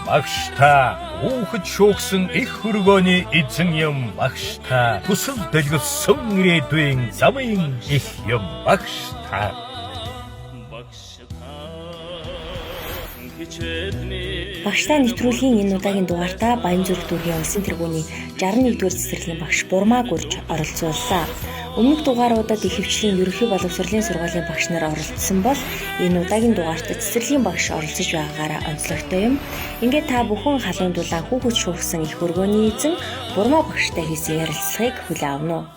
багштай хүүхэд шүүгсэн их хөргөөний эзэн юм багштай тусал дэлгэсэн ирээдүйн замын их юм багштай. Багштай нэвтрүүлгийн энэ удаагийн дугаартаа Баянзүрх дүүргийн улсын тэргүүний 61-р цэцэрлэгийн багш Бурмаа Гүрж оролцууллаа. Өмнөх дугааруудад их хвшлийн ерөнхий боловсролын сургуулийн багш нар оролцсон бол энэ удаагийн дугаарт цэцэрлэгийн багш оролцож байгаагаараа онцлогтой юм. Ингээд та бүхэн халуун дулаан хүүхэд шүүгсэн их хөргөөний эзэн Бурмаа багштай хийсэн ярилцлагыг хүлээн авна уу?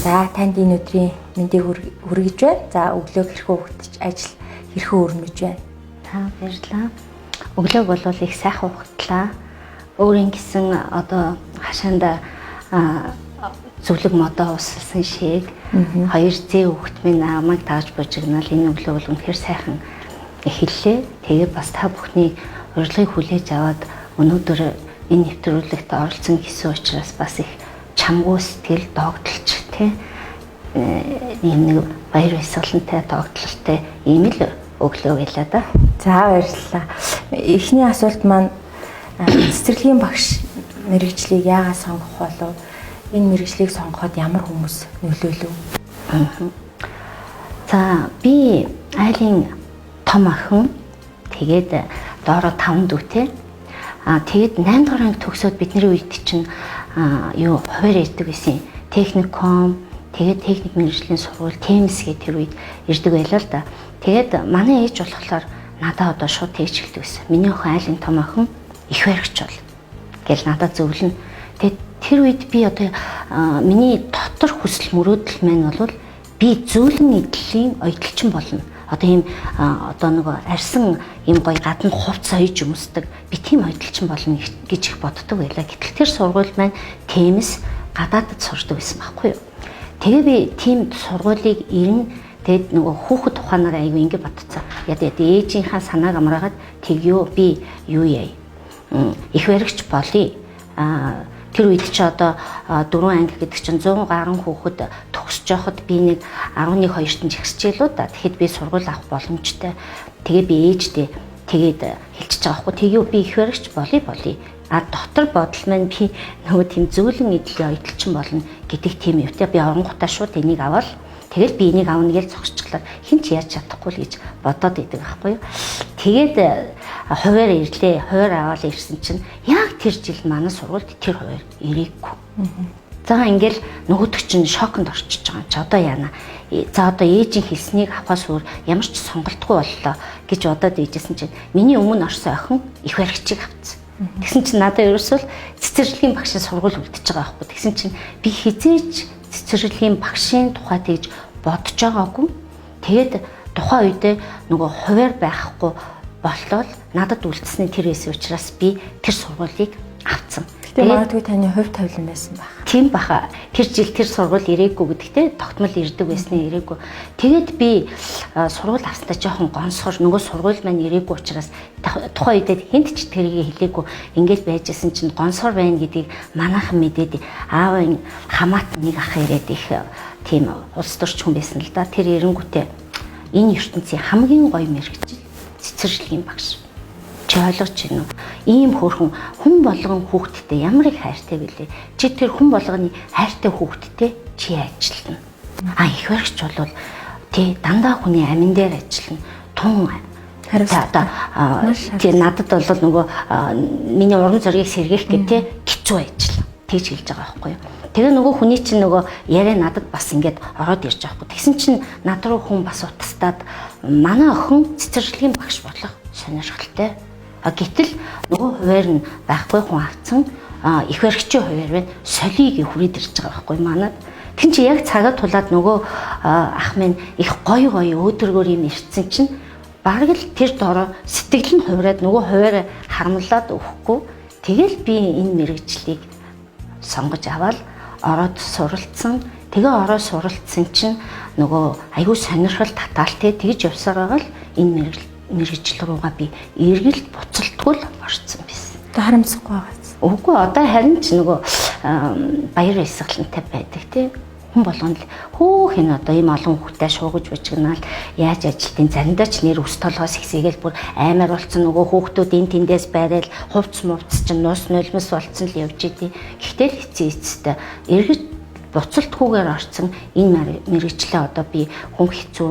За танд энэ өдрийн мэндийг хүргэж байна. За өглөөг хэрхэн өгдөж ажил хэрхэн өрнөж байна? Та баярлалаа. Өглөөг бол их сайхан ухтлаа. Өөрийн гэсэн одоо хашаанда зөвлөг модоо усалсан шиг 2 зээ хүүхэд минь намайг тааж бужигнал энэ өглөө бол үнэхээр сайхан эхэллээ. Тэгээд бас та бүхний урилгыг хүлээж аваад өнөөдөр энэ нэвтрүүлэгт оролцсон гэсэн учраас бас их чамгүй сэтгэл догдолч ийм нэг баяр баясгалантай догтлолтой ийм л өглөө байлаа да. За баярлалаа. Эхний асуулт маань цэцэрлэгийн багш мэргэжлийг яагаад сонгох болов? Энэ мэргэжлийг сонгоход ямар хүмүүс нөлөөлөв? За би айлын том охин тэгээд доороо 5 дүүтэй. Тэгээд 8 дугаар анги төгсөөд бидний үед чинь хуваар ирдэг байсан. Техникум, тэгээд техник мэргэжлийн сургууль, ТЭМС гэх тэр үед ирдэг байлаа л да. Тэгээд манай ээж болохоор надад одоо шууд тэгж хэлдэг байсан. Миний охин айлын том охин их баригч бол гэл надад зөвлөн. Тэгээд тэр үед би одоо миний дотор хүсэл мөрөөдөл маань бол би зөөлөн эдлийн ойдлчин болно. Одоо ийм одоо нөгөө арьсан ийм гоё гадна хувц соёж өмсдөг. Би тийм ойдлчин болно гэж их боддог байлаа. Гэтэл тэр сургууль маань ТЭМС гадаадд сурдаг байсан байхгүй юу. Тэгээ би тийм сургуулийг ирэн тэгэд нөгөө хүүхэд тухайнаар аягүй ингэ бодцоо. Яд ээжийнхаа санааг амраагаад тэгё би юу яа. Их баригч болъё. Тэр үед чи одоо 4 анги гэдэг чинь 100 гаруй хүүхэд төгсөж явахад би нэг 11 2-т нь жигсчихлээ да. Тэгэхэд би сургууль авах боломжтой. Тэгээ би ээжтэй тэгээд хэлчихэж байгаа хгүй. Тэгё би их баригч болъё. Дотор бодол маань би нөгөө тийм зөөлөн эдлийн ойдлчин болно гэдэг тийм юутай би оронгуудаа шууд энийг аваад тэгэл би энийг авна гэж зогсчихлаа. Хин ч яаж чадахгүй л гэж бодоод идэг байхгүй юу. Тэгээд хуваар ирлээ. Хуваар аваад ирсэн чинь яг тэр жил манай сургуульд тэр хуваар ирээгүй. За ингээл нөгөөдөг чинь шоконд орчиж байгаа. Чи одоо яана? За одоо ээжийн хэлснийг авахаас өөр ямар ч сонголтгүй боллоо гэж бодоод ээжсэн чинь миний өмнө орсон охин их баригчийг авцсан. Тэгсэн чинь надад ерөөсөө цэцэрлэгийн багшийн сургууль үлдчихэж байгаа байхгүй. Тэгсэн чинь би хизээч цэцэрлэгийн багшийн тухай тэгж бодож байгаагүй. Тэгээд тухайн үедээ нөгөө хуваар байхгүй боллоо надад үлдсэний тэр эсэ учраас би тэр сургуулийг авцсан. Тэгээд магадгүй таны хувь тавилан байсан байх. Тийм баха. Тэр жил тэр сургууль ирээгүй гэдэгтэй тогтмол ирдэг байсны ирээгүй. Тэгээд би сургууль авсандаа жоохон гонсгор нөгөө сургууль маань ирээгүй учраас тухайн үедээ хинт ч тэрийг хэлээгүй. Ингээд байжсэн чинь гонсгор байна гэдгийг манайхан мэдээд аавын хамаат нэг ах ирээд их тийм улс төрч хүн байсан л да. Тэр эренгүүтээ энэ ертөнцийн хамгийн гоё мэргэжил цэцэрлэгийн багш. Чи ойлгож байна уу? Ийм хөөрхөн хүн болгон хүүхдтэй ямар их хайртай билээ. Чи тэр хүн болгоны хайртай хүүхдтэй чи ажиллана. Их баригч бол тий дандаа хүний амин дээр ажиллана. Тун хариуцлага. Тий надад бол нөгөө миний уран зургийг сэргээх гэдэг хэцүү ажиллана. Тэгж хэлж байгаа байхгүй юу? Тэгээ нөгөө хүний чинь нөгөө яриа надад бас ингээд ороод ирж байгаа байхгүй. Тэгсэн чинь над руу хүн бас утастаад манай охин цэцэрлэгийн багш болох сонирхолтой. Гэтэл нөгөө хуваар нь байхгүй хүн авцсан их баригчийн хуваар байна. Солийг хүрээд ирж байгаа байхгүй манад. Тин чи яг цагаа тулаад нөгөө ах минь их гоё өөдрөгөр юм ирсэн чинь бараг л тэр дороо сэтгэл нь хувраад нөгөө хуваараа харамлаад өгөхгүй. Тэгэл би энэ мэргэжлийг сонгож аваад ороод суралцсан. Тэгээ ороод суралцсан чинь нөгөө аюу сонирхол татаалтай тэгж явсаар байгаа л энэ мэргэжил руугаа би эргэлт буцалтгүй л орсон байсан. Одоо харамсахгүй байгаа. Үгүй одоо харин ч нөгөө баяр баясгалантай байдаг тий. хүн болгоно л хөөх энэ одоо ийм олон хүүхдэд шуугаж бужигнаал яаж ажилтیں۔ Заримдаа ч нэр ус толгоос ихсэгээл бүр аймаар болсон нөгөө хүүхдүүд энэ тэндээс байрал хувцс мувцс чинь нус нулимс болцсон л явж идэв. Гэхдээ л эцэстээ эргэж буцалтгүйгээр орсон энэ мэрэгчлээ одоо би хүн хэцүү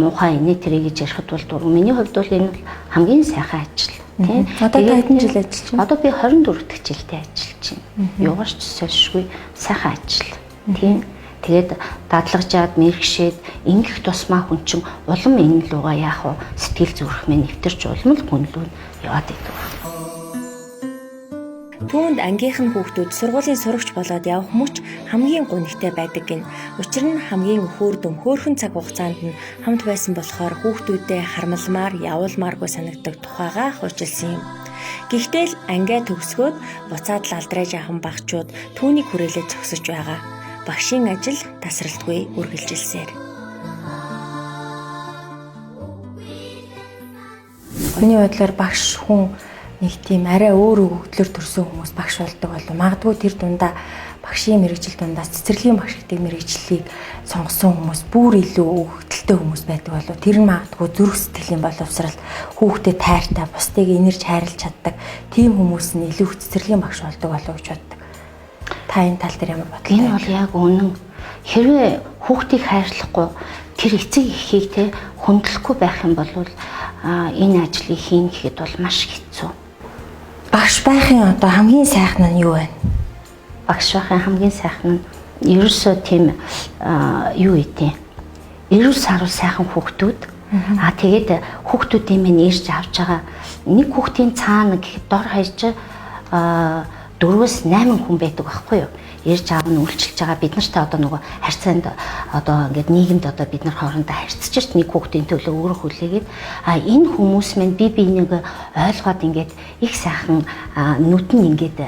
муухай инээ тэрэ гэж ярихад бол миний хувьд бол энэ бол хамгийн сайхан ажил. Тийм. Одоо та хэдэн жил ажиллаж байна? Одоо би 24 дахь жилдээ ажиллаж байна. Юугаарч сольшгүй сайхан ажил. Тийм. Тэгээд дадлагжаад мэрэгшээд ингэх тусмаа хүн чинь улам энэ лугаа яах вэ? Сэтгэл зүрх минь нэвтэрч улам л гүнлүүн яваад идэв. Түүнд ангийнхан хүүхдүүд сургуулийн сурагч болоод явах мөч хамгийн гонигтай байдаг гин. Учир нь хамгийн хөөрхөн цаг хугацаанд нь хамт байсан болохоор хүүхдүүдэд хармалмаар, явуулмааргүй санагддаг тухайгаа хуучилсан юм. Гэхдээ л ангиа төгсгөөд буцаад л алдраж ахын багчууд түүнийг хүрээлээ зогсож байгаа. Багшийн ажил тасралтгүй үргэлжилсээр. Хүний бодлоор багш хүн нэг тийм арай өөр хөгдлөр төрсөн хүмүүс багш болдог болов. Магадгүй тэр дундаа багшийн мэрэгжил дундаа цэцэрлэгийн багш гэдэг мэрэгжлийг сонгосон хүмүүс бүр илүү хөгдөлтэй хүмүүс байдаг болов. Тэр нь магадгүй зүрх сэтгэлийн боловсрал, хүүхдэд тайртай, бусдыг инэрж хайрлаж чаддаг тийм хүмүүс нь илүү цэцэрлэгийн багш болдог болов гэж боддог. Та энэ тал дээр ямар бодлоо? Энэ бол яг үнэн. Хэрвээ хүүхдийг хайрлахгүй тэр эцэг эхийг те хөндлөхгүй байх юм бол энэ ажлыг хийн гэхэд бол маш хэцүү. Багш байхын одоо хамгийн сайхан нь юу вэ? Багш байхын хамгийн сайхан нь ерөөсөө тийм юу гэдэг. Эрүүл сарвал сайхан хүүхдүүд. Тэгээд хүүхдүүдийн минь ирж авч байгаа нэг хүүхдийн цаана гэхэд дор хаяж 4-8 хүн байдаг байхгүй юу? Ирж аав нь үйлчилж байгаа бид нартай одоо нөгөө харьцаанд одоо ингээд нийгэмд одоо бид нар хоорондоо харьцаж шít нэг хүүхдийн төлөө өөрөө хүлээгээд энэ хүмүүс мань би нэг ойлгоод ингээд их сайхан нүд нь ингээд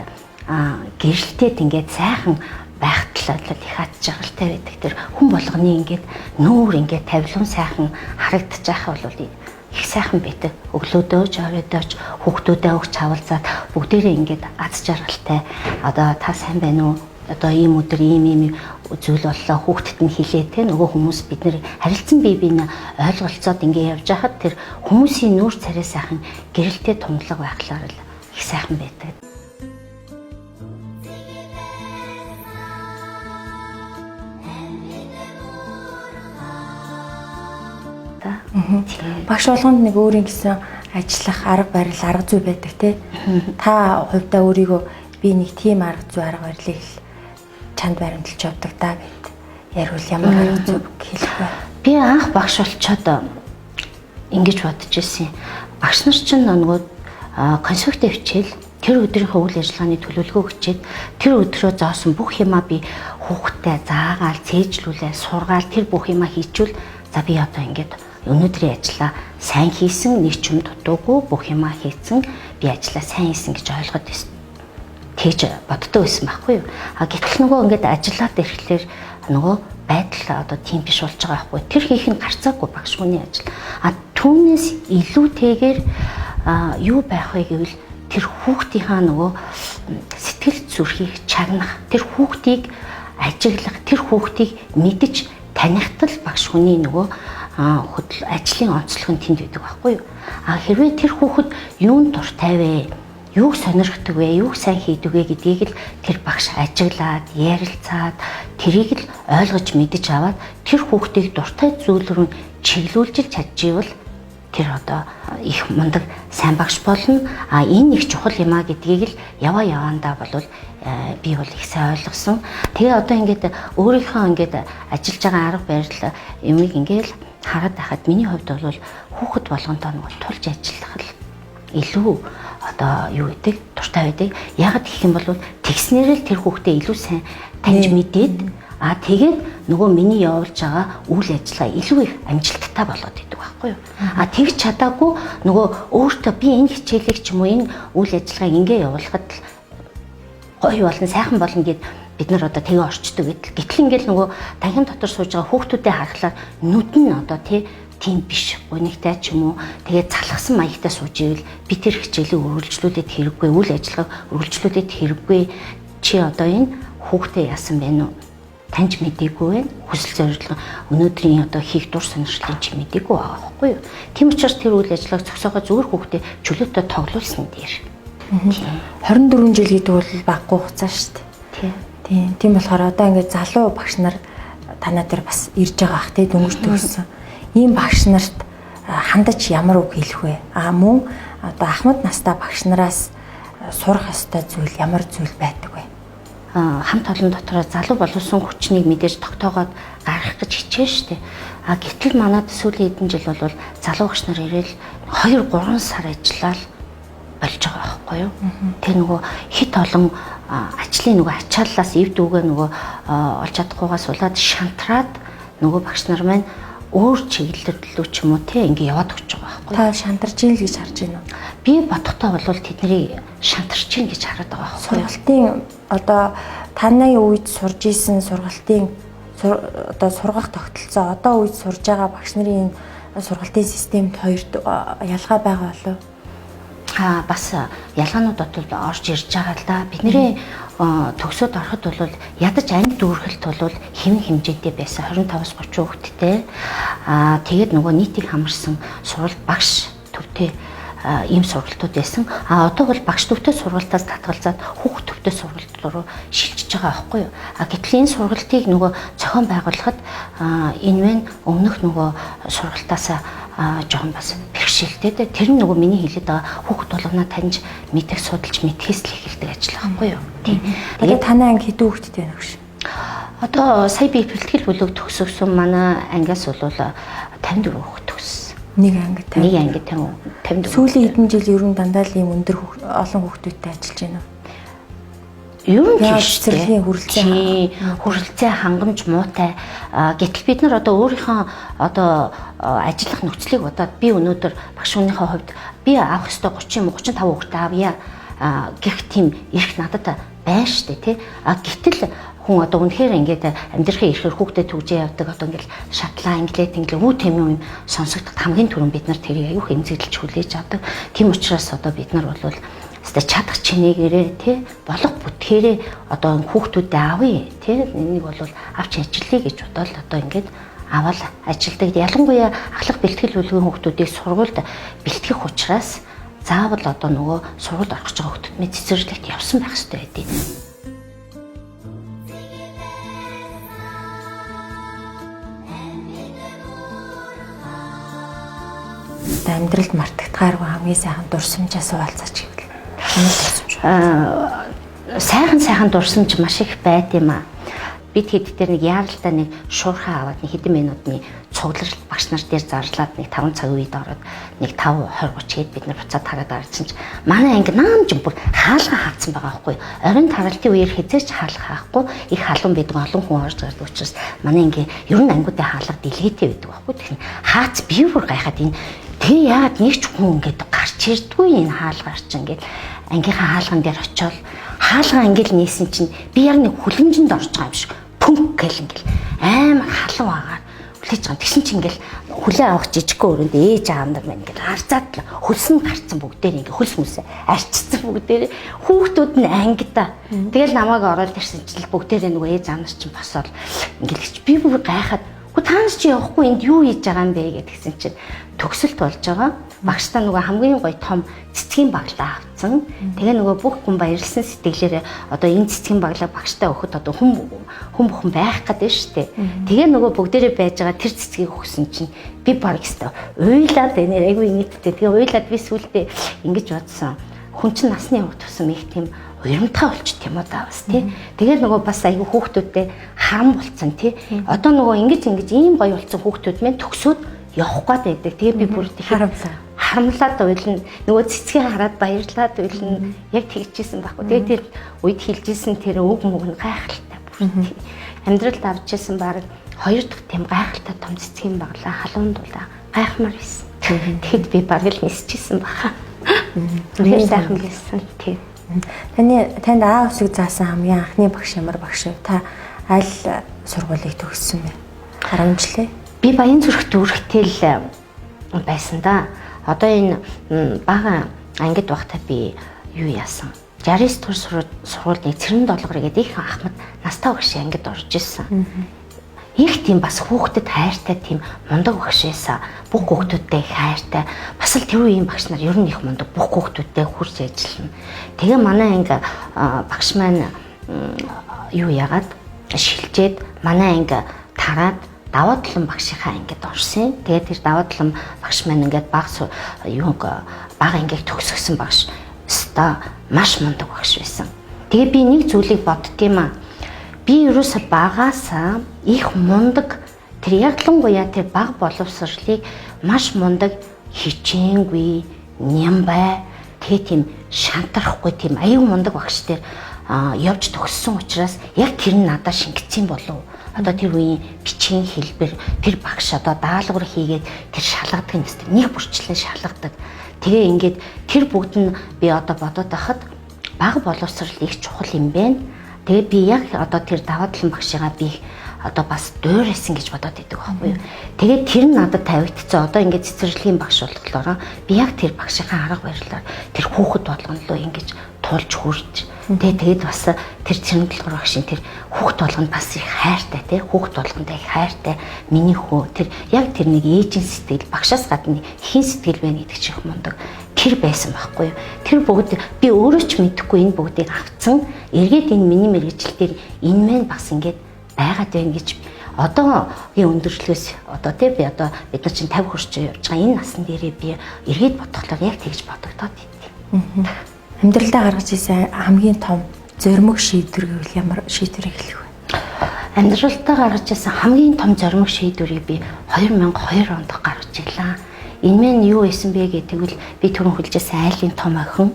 гэрэлтээд ингээд сайхан байх талаар их хатжагалтай байдаг. Тэр хүн болгоны ингээд нүүр ингээд тавилан сайхан харагдаж байгаа бол их сайхан байдаг. Өглөөдөөж оройдооч хүүхдүүдээ өгч хавалцаад бүгдээрээ ингээд аз жаргалтай одоо та сайн байна уу? Одоо ийм өдөр ийм зүйл боллоо хүүхдэд нь хэлээ те нөгөө хүмүүс бид нэр харилцан бие биенээ ойлголцоод ингээд явж хахад тэр хүмүүсийн нүүр царай сайхан гэрэлтэй тунгалаг байхлаар л их сайхан байдаг. Багш болгонд нэг өөрийн гэсэн ажиллах арга барил, арга зүй байдаг те. Та хувьдаа өөрийгөө би нэг тийм арга зүй, арга барилыг чанд баримталж явдаг даа гэд яривал ямар арга зүй хэлэх вэ? Би анх багш болчоод ингэж бодож ирсэн. Багш нар чинь нөгөө конспектив хичээл тэр өдрийнхөө үйл ажиллагааны төлөвлөгөө хичээд тэр өдрөө зоосон бүх юмаа би хүүхдтэй заагаал, цээжлүүлээ, сургаал тэр бүх юмаа хийчүүл за би одоо ингэж өнөөдрийн ажлаа сайн хийсэн, нэг ч юм дутуугүй бүх юмаа хийсэн, би ажлаа сайн хийсэн гэж ойлгоод байсан. Тэгж боддог байсан байхгүй юу? Гэтэл нөгөө ингээд ажиллаад ирэхлээр нөгөө байдал одоо тийм биш болж байгаа байхгүй. Тэр хийх нь гарцаагүй багш хүний ажил. Түүнээс илүүтэйгээр юу байх вэ гэвэл тэр хүүхдийнхаа нөгөө сэтгэл зүрхийг чагнах, тэр хүүхдийг ажиглах, тэр хүүхдийг мэдж танихтал багш хүний нөгөө ажлын онцлог нь тэнд байдаг байхгүй юу? Хэрвээ тэр хүүхэд юунд дуртай вэ? Юуг сонирхдаг вэ? Юуг сайн хийдэг вэ гэдгийг л тэр багш ажиглаад, ярилцаад, тэрийг л ойлгож мэдэж аваад тэр хүүхдийг дуртай зүйл рүү чиглүүлж чадчихвал тэр одоо их мундаг сайн багш болно. Энэ их чухал юм а гэдгийг л яваандаа болвол би бол их сайн ойлгосон. Тэгээ одоо ингээд өөрийнхөө ингээд ажиллаж байгаа арга барил юмыг ингээд хараад байхад миний хувьд бол хүүхэд болгонтой нэг тулж ажиллах л илүү одоо юу гэдэг дуртай байдаг. Яг гэх юм бол тэгснээр л тэр хүүхдээ илүү сайн таньж мэдээд тэгээд нөгөө миний явуулж байгаа үйл ажиллагаа илүү их амжилттай болоод идэв байхгүй юу? Тэгж чадаагүй нөгөө өөртөө би энэ хичээлийг ч юм уу энэ үйл ажиллагааг ингээ явуулахад гоё болно, сайхан болно гэд бид нар одоо тэгээ орчдөг гэдэл. Гэтэл ингээл нөгөө танхим дотор сууж байгаа хүүхдүүдэд харахаар нүд нь одоо тийм биш. Гунигтай ч юм уу тэгээ залхсан маягтай сууж ивэл би тэр хичээлийг үргэлжлүүлээд хэрэггүй, үйл ажиллагааг үргэлжлүүлээд хэрэггүй. Чи одоо энэ хүүхдээ яасан бэ нү? таньж мэдээгүй байна. Хүсэл зорилго өнөөдрийн одоо хийх дур сонирхлыг чи мэдээгүй байгаа байхгүй юу? Тийм учраас тэр үйл ажиллагааг зогсоогоо зүгээр хүүхдээ чөлөөтэй тоглуулсан дээр. 24 жил гэдэг бол баггүй хугацаа шүү дээ. Тийм болохоор одоо ингээд залуу багш нар танаа дээр бас ирж байгаа ах тий дөнгөж төгссөн. Ийм багш нарт хандаж ямар үг хэлэх вэ? Мөн одоо ахмад настай багш нараас сурах ёстой зүйл ямар зүйл байдаг вэ? Хамт олон дотроо залуу боловсон хүчнийг мэдээж тогтоогоод гаргах гэж хичээн штэ. Гэтэл манайд сүүлийн хэдэн жил бол залуу багш нар ирээл 2-3 сар ажиллаад болж байгаа байхгүй юу? Тэр нөгөө хит олон ажлын нөгөө ачааллаас эв дүүгээ нөгөө олж чадахгүйгаас улаад шантраад нөгөө багш нар маань өөр чиглэлд ч юм уу те ингээ яваад өгч байгаа байхгүй. Та шантарч ийн л гэж харж байна уу? Би бодохдоо бол тэдний шантарч ийн гэж хараад байгаа байхгүй. Сургалтын одоо таны үед сурж исэн сургалтын одоо сургах тогтолцоо одоо үед сурж байгаа багш нарын сургалтын системд хоёрт ялгаа байгаа болов? Бас ялгаанууд бол орж ирж байгаа л да. Бидний төгсөөд ороход бол ядаж анги дүүргэлт бол хэвэн хэмжээтэй байсан 25-30 хүүхэдтэй. Тэгээд нөгөө нийтийг хамарсан сургалт багш төвтэй ийм сургалтууд байсан. Одоо бол багш төвтэй сургалтаас татгалзаад хүүхд төвтэй сургалт руу шилжиж байгаа байхгүй юу? Гэтэл энэ сургалтыг нөгөө зохион байгуулахад энэ мэн өмнөх нөгөө сургалтаас жоохон бас бэрхшээлтэй. Тэр нь нөгөө миний хэлээд байгаа хүүхд болгоноо таньж мэдэх судалж мэдхээс л эхэлдэг ажил байхгүй юу? Тийм. Тэгээд танай анги хэдэн хүүхэдтэй байна гэж? Одоо сая би бэлтгэл бүлэг төгсөсөн манай ангиас бол 54 хүүхэд төгссөн. Нэг анги 54. Сүүлийн хэдэн жил ер нь дандаа л ийм өндөр олон хүүхдүүдтэй ажиллаж байна уу? Ер нь цэцэрлэгийн хүрэлцээ хангамж муутай. Гэтэл бид нар одоо өөрийнхөө одоо ажиллах нөхцөлийг бодоод би өнөөдөр багш хүнийхээ хувьд би авах ёстой 30-35 хүүхдээ авъя гэх тийм эрх надад байна штэ тий. Гэтэл хүн одоо үнэхээр ингээд амьдрахын эрхээр хүүхдэд төгжээ явдаг одоо ингээд шатлаа англиэд ингээд үү тийм юм сонсогдоход хамгийн түрүүнд бид нар тэрийг аюух эмзэглэж хүлээж авдаг. Тийм учраас одоо бид нар бол чадах чинээгээрээ тий болох бүтгээрээ одоо хүүхдүүдэд авъя тий энийг бол авч ажиллая гэж бодоод одоо ингээд аваад ажилдаг. Ялангуяа ахлах бэлтгэл бүлгийн хүүхдүүдийг сургуульд бэлтгэх учраас заавал одоо нөгөө сургуульд орох гэж байгаа хүүхдүүд цэцэрлэгт явсан байх хэрэгтэй байдیں۔ Амьдралд мартагдгааргүй хамгийн сайхан дурсамжаас хуваалцаач гэвэл сайхан дурсамж маш их байд юм аа. Бид хэд дээр нэг яаралтай нэг шуурхаа аваад нэг хэдэн минутын цугларалт багш нар дээр зарлаад нэг 5 цаг үед ороод нэг 5:20-30 гээд бид нар буцаад хараад гарсан чи манай анги наамж бүр хаалга хаацсан байгаа байхгүй. Оройн таралтын үеэр хязгаарч хаалга хаахгүй их халуун байдаг олон хүн орж гардаг учраас манай анги ер нь ангиудын хаалга дэлгээтэй байдаг байхгүй. Тэгэхээр хаац би бүр гайхаад энэ тэгээ яагаад нэг ч хүн ингээд гарч ирдгүй энэ хаалгаар чинь ингээд ангийнхаа хаалган дээр очиод хаалгаа ангил нээсэн чинь би яг нэг хүлэмжинд орж байгаа юм шиг пүнк гэл ингээл амар халуун агаар хүлээж байгаа. Тэгсэн чинь ингээл хүлээ авах жижигхэн өрөөнд ээж аамдар маань ингээл харцаад л хөлсөн гарцсан бүгдээр ингээл хөлс мүсээ арчицсан бүгдээр хүүхдүүд нь ангида. Тэгэл намайг ороод ирсэн чинь бүгдээрээ нөгөө ээж аамдар чинь босоод ингээл би бүр гайхаад "Хөө таанч чи явахгүй энд юу хийж байгаа юм бэ?" гэдгсэн чинь төгсөлт болж байгаа. Багштай нөгөө хамгийн гоё том цэцгийн баглаа авцсан. Тэгээ нөгөө бүх хүн баярлсан сэтгэлээрээ одоо энэ цэцгийн баглаа багштай өгөхөд одоо хүн бүхэн байх гэдэг шүү дээ. Тэгээ нөгөө бүгдээрээ байж байгаа тэр цэцгийг өгсөн чинь би баг өстой уйлаад байна. Айгүй нийтдээ. Тэгээ уйлаад би сүултээ ингэж бодсон. Хүн чинь насны хувьд тусам их тийм уйрамтай болчих юм уу даа бас тий. Тэгээд нөгөө бас айгүй хүүхдүүдтэй харам болцсон тий. Одоо нөгөө ингэж ийм гоё болцсон хүүхдүүд мэн төгсөөд явах гээд байдаг. Тэгээ би бүр харамлаад уйлна. Нөгөө цэцгийг хараад баярлаад уйлна. Яг тэгчихсэн байхгүй. Тэгээ тэр үед хэлжсэн тэр үг мөг нь гайхалтай бүр. Амьдралд авчихсан баг 2 дахь тийм гайхалтай том цэцгийн баглаа халуунд дулаа гайхмаар байсан. Тэгэхэд би баг л нисчихсэн баха. Тэр сайхан байсан тий. Танд аав усыг заасан хамгийн анхны багш ямар багш вэ? Та аль сургуулийг төгссөн бэ? Харамжлаа. Би Баянзүрх дүүрэгтэй л байсан да. Одоо энэ бага ангид байхдаа би юу яасан? 69 дугаар сургуулийн Цэрэн долгор гэдэг их ахмад настай багш ангид орж ирсэн. Их тийм бас хүүхдэд хайртай тийм мундаг багш байсан. Бүх хүүхдүүдтэй их хайртай. Бас л тэр үеийн багш нар ер нь их мундаг бүх хүүхдүүдтэй хурж ажиллана. Тэгээ манай анги багш маань юу яагаад шилжээд манай анги тараад даваа талан багшийнхаа ангид орсон. Тэгээд тэр даваа талан багш маань ингээд бага ангиг төгсгсөн багш. Өста маш мундаг багш байсан. Тэгээ би нэг зүйлийг боддгийм аа. Би ерөөсө багаасаа их мундаг тэр ялангуяа тэр бага боловсролыг маш мундаг хичээнгүй нямбай тэгээ тийм шантарахгүй тийм аюу мундаг багш тэр явж төгссөн учраас яг тэр нь надад шингэсэн болов. Одоо тэр үеийн бичгийн хэлбэр тэр багш одоо даалгавар хийгээд тэр шалгадаг юм тест нэг бүрчлэн шалгадаг. Тэгээ ингээд тэр бүгд нь би одоо бодоод байхад бага боловсрол их чухал юм байна. Тэгээ би яг одоо тэр даваа талан багшигаа би одоо бас дуурайсан гэж бодоод идэг байхгүй юу. Тэгээд тэр нь надад тавигдсан. Одоо ингээд цэцэрлэгийн багш болохоор би яг тэр багшийнхаа арга барилаар тэр хүүхэд болгоно лөө ингэж тулж хүрч. Тэгээд бас тэр цэрэнгэлгэр багшийн тэр хүүхэд болгонд бас их хайртай тий. Хүүхэд болгондоо их хайртай. Миний хөө тэр яг тэр нэг ээжийн сэтгэл багшаас гадна ихийн сэтгэл байна гэдэг чих мундаг. Тэр байсан байхгүй юу. Тэр бүгд би өөрөө ч мэдэхгүй энэ бүгдийг авцсан. Эргээд энэ миний мэргэжил дээр энэ мэн бас ингээд байгаад байна гэж одоогийн өндөрлгөөс одоо тий би одоо бид нар чинь 50 хүрч явж байгаа энэ насны дээрээ би эргээд бодохлоор яг тэгж бодогдоод идэв. Амьдралдаа гаргаж ирсэн хамгийн том зоримог шийдвэр гэвэл ямар шийдвэрийг хэлэх вэ? Амьдралдаа гаргаж ирсэн хамгийн том зоримог шийдвэрийг би 2002 онд гаргаж ирлээ. Энэ мэн юу исэн бэ гэвэл би түрүүн хэлжсэн айлын том охин.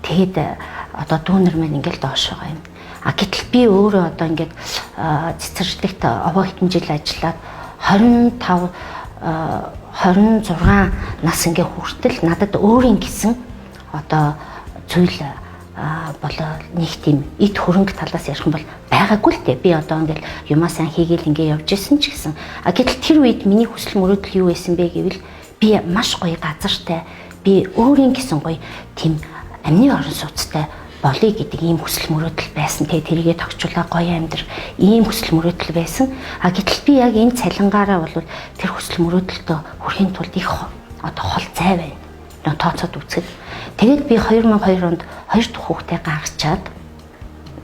Тэгэд одоо дүүнер маань ингээл доош байгаа юм. Гэтэл би өөрөө одоо ингээд цэцэрлэгт овоо хэдэн жил ажиллаад 26 нас ингээ хүртэл надад өөрийн гэсэн одоо зүйл болоо нэг тийм эд хөрөнгө талаас ярих юм бол байгаагүй л дээ. Би одоо ингээл юмаа сайн хийгээл ингээ явж исэн ч гэсэн. Гэтэл тэр үед миний хүсэл мөрөөдөл юу байсан бэ гэвэл би маш гоё газартай, би өөрийн гэсэн гоё тийм амьны орон сууцтай болъё гэдэг ийм хүсэл мөрөөдөл байсан. Тэгээ тэрийгэ тогтчлаа гоё амьдрах ийм хүсэл мөрөөдөл байсан. Гэтэл би яг энэ цалингаараа бол тэр хүсэл мөрөөдөлтөө хүрэхин тулд их одоо хол цай байна. Тооцоод үзэхэд. Тэгээд би 2002 онд 2 дахь хүүхдээ гаргачаад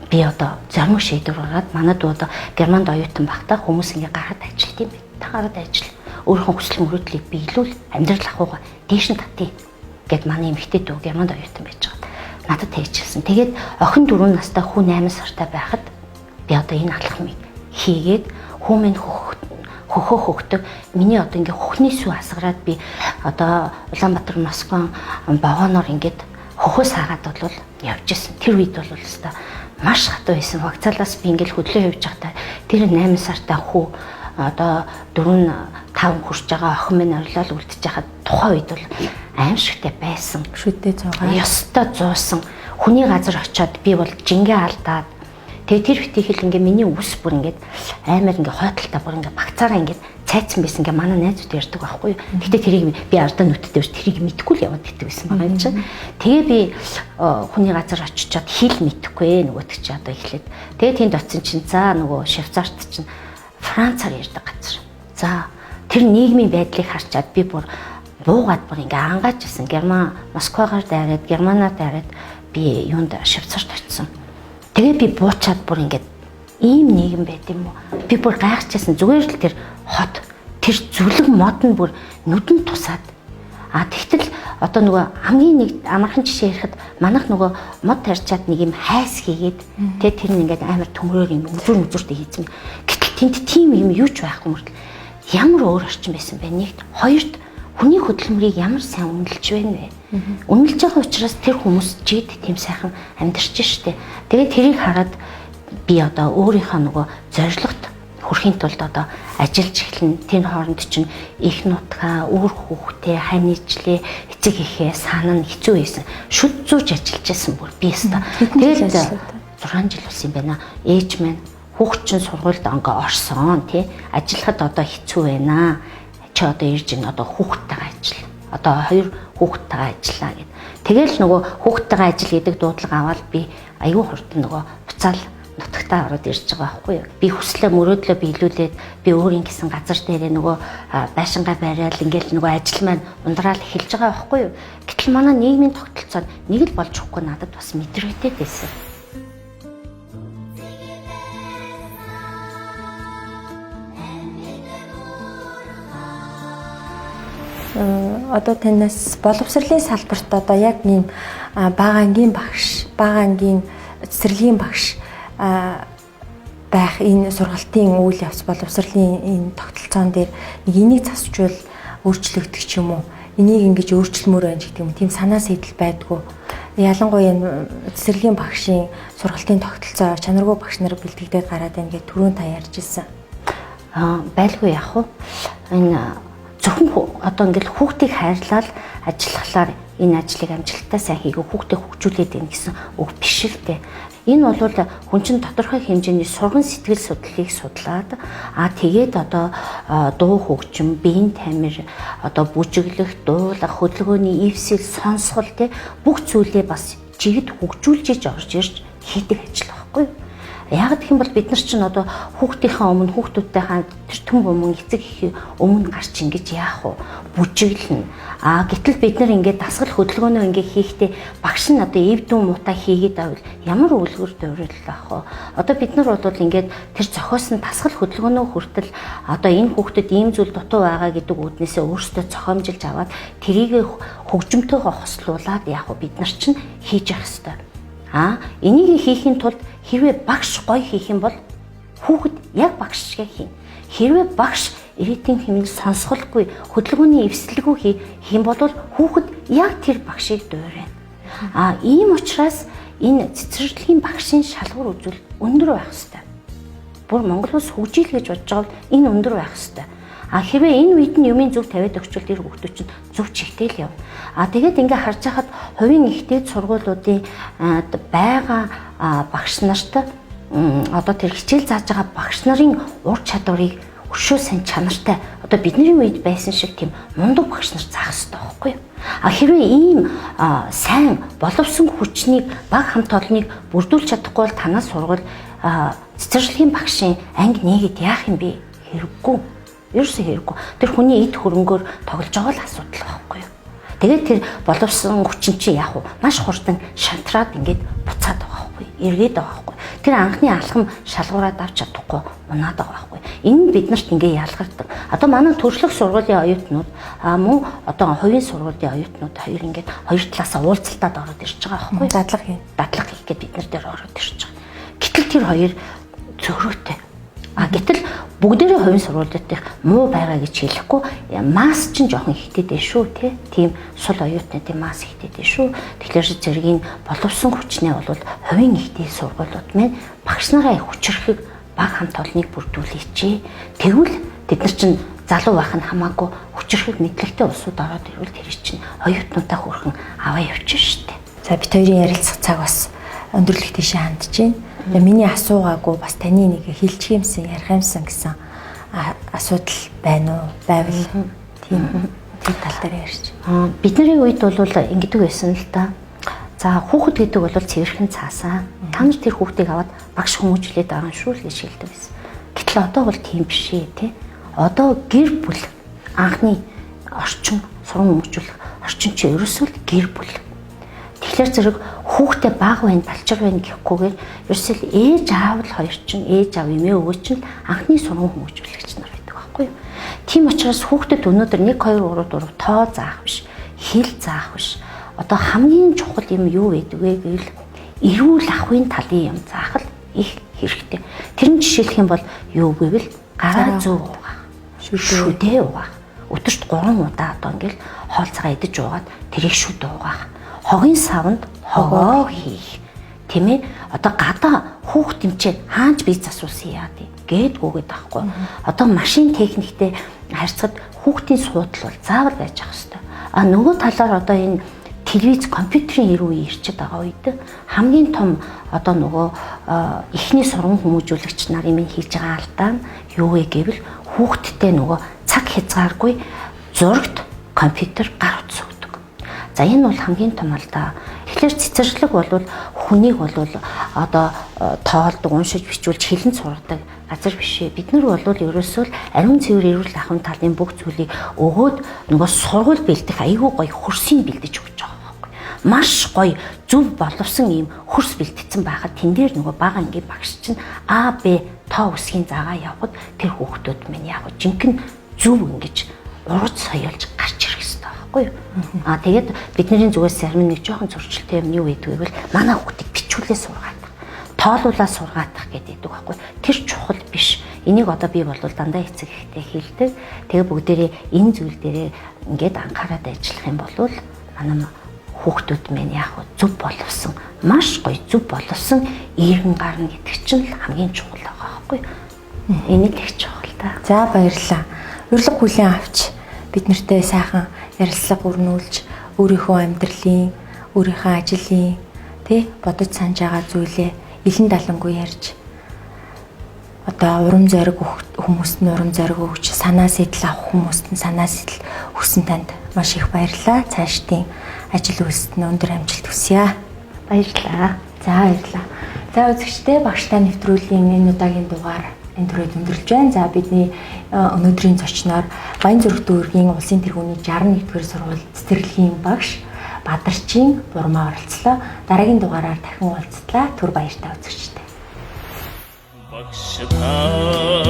би одоо зоримог шийдвэр гаргаад манад одоо Германд оюутан багтаа хүмүүс ингээ гараад ажилт юм байна. Та гараад ажил. Өөрийнхөө хүсэл мөрөөдлийг биелүүл амьдрал ахуйгаа дээш нь татъя гэд манай эмэгтэй дүү Германд оюутан байж байгаа. Надад тэгчихсэн. Тэгээд охин 4 настай хүү 8 сартай байхад би одоо энэ алхмыг хийгээд хүүмэн хөхөг миний одоо ингээ хөхний сүв асгараад би одоо Улаанбаатар Москва вагоноор ингээд хөхөөс хаагаад бол явж исэн. Тэр үед бол өстой маш хатуу байсан. Вокзалаас би ингээл хөдлөө явж байхдаа тэр 8 сартай хүү одоо 4-5 хүрч байгаа охин минь орилол үлдчихэж хахад тухайн үед бол аимшигтай байсан. Шүдээ зугаа. Ёстой зуусан. Хүний газар очиод би бол жингээ алдаад тэгээ тэр битгий ингээ миний үс бүр ингээд аймаар ингээ хойдолтой бүр ингээ багцаараа ингээ цайцсан байсан ингээ манай найзууд ярьдаг байхгүй юу. Гэтэ тэрийг би ардаа нүдтэй биш тэрийг мэдхгүй л яваад идэв байсан байгаа юм чинь. Тэгээ би хүний газар очичоод хэл мэдэхгүй нөгөөдөг чи одоо эхлээд. Тэгээ тэнд очисон чинь за нөгөө Швейцарт чинь Францаар ярьдаг газар. За тэр нийгмийн байдлыг харчаад би бүр буугаад бүр ингээ ангааж ирсэн. Москвагаар дайраад, Германаар дайраад би юунд Швейцарт очисон. Тэгээ би буучаад бүр ингээд ийм нийгэм байт юм уу? Би бүр гайхчихсан. Зүгээр л тэр хот, тэр зүлэг мод нь бүр нүдэнд тусаад. Тэгтэл одоо нөгөө хамгийн нэг амархан жишээ ярихад манайх нөгөө мод тарьчаад нэг юм хайс хийгээд тэр нь ингээд амар төмрөөр юм үзүүртэй хийсэн. Гэтэл тэнд тийм юм юу ч байхгүй мөртөл ямар өөр орчин байсан бэ? Нэгт, хоёрт хүний хөдөлмөрийг ямар сайн үнэлж байна вэ? Үнэлж байгаа учраас тэр хүмүүс жид тийм сайхан амьдарч штэ. Тэгээд тэрийг хараад би одоо өөрийнхөө нөгөө зорилгот хүрэхин тулд одоо ажиллаж эхлэн тэр хооронд чинь их нутгаа, үр хүүхдээ, хань ижлээ, эцэг эхээ санаа нь хэцүү байсан. Шүд зүүж ажиллаж байсан бүр би өстө. Тэгээд 6 жил болсон юм байна. Ээж маань хүүхд чинь сургуульд ингээ орсон тий. Ажиллахад одоо хэцүү байна. Чи одоо ирж ин одоо хүүхдтэйгээ ажил. Одоо 2 хүүхдтэйгээ ажиллаа гэд. Тэгэл нөгөө хүүхдтэйгээ ажил гэдэг дуудлага аваад би аюу хурдан нөгөө буцаал нутагт сургалтаа ороод ирж байгаа байхгүй юу. Би хүслээ мөрөөдлөө биелүүлээд би өөрийн гэсэн газар дээрээ нөгөө байшингаа бариад ингээл нөгөө ажил маань ундраал эхэлж байгаа байхгүй юу. Гэтэл манай нийгмийн тогтолцоо нэг л болж өгөхгүй надад бас мэдрэгдээд байсан. Одоо танаас боловсролын салбарт одоо яг ийм бага ангийн багш, бага ангийн цэцэрлэгийн багш байх энэ сургалтын үйл явц боловсролын энэ тогтолцоон дээр нэг энийг засчвал өөрчлөгдөх ч юм уу? Энийг ингэж өөрчлөмөр байна гэдэг юм. Тийм санаа сэтэл байдгүй. Ялангуяа цэцэрлэгийн багшийн сургалтын тогтолцоо чанаргүй багш нар бэлтгэдээд гараад байна гэж түрүүн та ярьж ирсэн. Байлгүй яах вэ? Энэ зөвхөн одоо ингээл хүүхдийг хайрлал ажиллахлаар энэ ажлыг амжилттай сайн хийгээ хүүхдээ хөгжүүлээд байна гэсэн үг биш л дээ. Энэ бол хүн чинь тодорхой хэмжээний сурган сэтгэл судлалыг судлаад тэгээд одоо дуу хөгжим, биеийн тамир, одоо бүжиглэх, дуулах, хөдөлгөөний эвсэл, сонсгол те бүх зүйлээ бас жигд хөгжүүлж иж орж ирж хийдэг ажил байхгүй юу? Яг гэх юм бол бид нар чинь одоо хүүхдийнхээ өмнө хүүхдүүдтэйхээ тэр төм өмнө эцэг их өмнө гарч ингэж яах вэ? Бүжиглэнэ. Гэтэл бид нар ингээд дасгал хөдөлгөөнөө ингээд хийхдээ багш нь одоо эв дүү муутай хийгээд байвал ямар үлгэр дуурайл ах вэ? Одоо бид нар бол ингээд тэр зохиосон дасгал хөдөлгөөнөө хүртэл одоо энэ хүүхдэд ийм зүйл дутуу байгаа гэдэг үүднээсээ өөрсдөө зохиомжилж аваад тэрийг хөгжимтойгоо хослуулад яах вэ? Бид нар чинь хийж явах хэрэгтэй. Энийг хийхин тулд хэрвээ багш гоё хийх юм бол хүүхэд яг багш шиг хийнэ. Хэрвээ багш ирээдүйн хэмнэл сонсголгүй хөдөлгөөний эвслэлгүй хийх юм бол хүүхэд яг тэр багшийг дуурайна. Ийм учраас энэ цэцэрлэгийн багшийн шалгуур үзүүл өндөр байх ёстой. Бүр Монгол улс хөгжил гэж бодож байгаа бол энэ өндөр байх ёстой. Хэрвээ энэ үед нь юмын зөв тавиад өгчвөл тэр хүүхдүүд чинь зөв чигтэл явна. Тэгээд ингээ харж хахад хувийн ихтэй сургуулиудын байгаа багш нарт одоо тэр хичээл зааж байгаа багш нарын ур чадварыг өшөө сайн чанартай одоо бидний үед байсан шиг тийм мундаг багш нар заах хэрэгтэй байхгүй юу? Хэрвээ ийм сайн боловсон хүчнийг баг хамт олныг бүрдүүлж чадахгүй бол танаас сургууль цэцэрлэгийн багшийн анги нээгээд яах юм бэ? Хэрэггүй. Ерөөсөө хэрэггүй. Тэр хүний эд хөрөнгөөр тоглож байгаа л асуудал байхгүй юу? Тэгээд тэр боловсон хүчин чи яах вэ? Маш хурдан шантраад ингээд буцаад байгаа байхгүй юу? Эргээд байгаа байхгүй юу? Тэр анхны алхам шалгуураад авч чадахгүй унаад байгаа байхгүй юу? Энэ биднэрт ингээд ялгардаг. Одоо манай төрөлх сургуулийн оюутнууд мөн одоо хувийн сургуулийн оюутнууд хоёр ингээд хоёр талаасаа уулзалтад ороод ирж байгаа байхгүй юу? Дадлага хийх гээд бид нар дээр ороод ирж байгаа. Гэтэл тэр хоёр зөрүүтэй. Гэтэл бүгдээрээ хувийн сургуулиудын муу байгаа гэж хэлэхгүй масс чинь жоохон ихтэй дээ шүү тийм сул оюутнуудын масс ихтэй дээ шүү. Тэгэхээр зэргийн боловсон хүчнээ бол хувийн ихтэй сургуулиуд маань багш нараа хүчрэхийг баг хамт олныг бүрдүүлээч. Тэгвэл тэд нар чинь залуу байх нь хамаагүй хүчрэхийг мэдлэгтэй улсууд ороод ирвэл тэр чинь оюутнуудаа хөрхөн аваа явчих штеп. За бид хоёрын ярилцах цаг бас өндөрлөх тийшээ хандж байна. Миний асуугаагүй бас таны нэг хэлчих юмсан ярих юмсан гэсэн асуудал байна уу? Байвал тийм тэр тал дээр ярьж. Бидний үед бол ингэдэг байсан л да. За хүүхэд гэдэг бол цэвэрхэн цаасаа. Та нар тэр хүүхдийг аваад багш хүмүүжлээд байгаа шүү л гэж хэлдэг байсан. Гэтэл одоо бол тийм биш ээ тий. Одоо гэр бүл анхны орчин сургууль хүмүүжүүлэх орчин чи ерөөсөө л гэр бүл. Тэгэхээр зэрэг хүүхдээ баг байна, балчир байна гэхгүйгээр ерөөсөө ээж аав л хоёр чинь ээж аав эмээ өвөө чинь анхны сургууль хүмүүжүүлэгч нар байдаг байхгүй юу? Тийм учраас хүүхдэд өнөөдөр 1 2 3 4 тоо заах биш, хэл заах биш. Одоо хамгийн чухал юм юу гэдэг вэ гэвэл эрүүл ахуйн талын юм заах л их хэрэгтэй. Тэрэн жишээлх юм бол юу гэвэл гараа зөө угаах, шүдээ угаах. Өдөрт 3 удаа одоо ингээл хоол цагаа идэж уугаад тэрийг шүдээ угаах. Хогийн савнд хогоо хийх. Тийм ээ. Одоо гадаа хүүхд тэмчээд хаанч бие засуулсан яа гэдгүүгээд байхгүй. Одоо машин техниктэй харьцаад хүүхдийн суудал бол заавал байж ах хэвээр. Нөгөө талаар одоо энэ телевиз компьютерийн эрүү ирчээд байгаа үед хамгийн том одоо нөгөө эхний сургууль хүмүүжүүлэгч нарын минь хийж байгаа алдаа нь юу вэ гэвэл хүүхдтэй нөгөө цаг хязгааргүй зурагт компьютер гар утас өгдөг. За энэ бол хамгийн том алдаа. Тэгэхээр Тэгэхээр цэцэрлэг бол хүнийг бол одоо тоолдог, уншиж, бичүүлж, хэлэн сургадаг газар биш ээ. Бид нар бол ерөөсөө ариун цэвэр эрүүл ахуйн талын бүх зүйлийг өгөөд нөгөө сургууль бэлдэх айгүй гоё хөрсийг бэлдэж өгч байгаа байхгүй. Маш гоё зөв боловсон ийм хөрс бэлтгэсэн байхад тэн дээр нөгөө бага ангийн багш чинь А, Б тоо үсгийн заагаа явахад тэр хүүхдүүд минь яг жинхэнэ зөв ингэж урд соёолж гарч ирэх хэрэгтэй байхгүй юу? Тэгээд бидний зүгээс зарим нэг жоохон зурчилтэй юм юу гэдэг вэ? Манай хүүхдийг бичүүлээ сургаадах, тоолуулаа сургаадах гэдэг байхгүй. Тэр чухал биш. Энийг одоо би бол дандаа эцэг ихтэй хэлдэг. Тэгээ бүгдээрээ энэ зүйл дээрээ ингээд анхаарал ажиллах юм бол манай хүүхдүүд минь яг зөв боловсон, маш гоё зөв боловсон иргэн гарна гэдэг чинь хамгийн чухал байгаа байхгүй юу? Энийг их чухал та. За баярлалаа. Урилга хүлээн авч бид нартэй сайхан ярилцлага өрнүүлж өөрийнхөө амьдралын, өөрийнхөө ажлын бодож санаж байгаа зүйлээ илэн далангүй ярьж одоо урам зориг хүмүүст нь урам зориг өгч санаа сэтэл авах хүмүүст нь санаа сэтэл өгсөн танд маш их баярлалаа. Цаашдын ажил үйлсэд нь өндөр амжилт хүсье. Баярлалаа. За баярлалаа. За үзэгчдээ багштай нэвтрүүлгийн энэ удаагийн дугаар энэ төрөйд өндөрлж байна. За бидний өнөөдрийн зочноор Баянзүрх дүүргийн улсын тэргүүний 61-р сургууль цэцэрлэгийн багш Бадарчин Бурмаа оролцлоо. Дараагийн дугаараар дахин уулзтлаа. Түр баяртай үзэгчдээ. багш та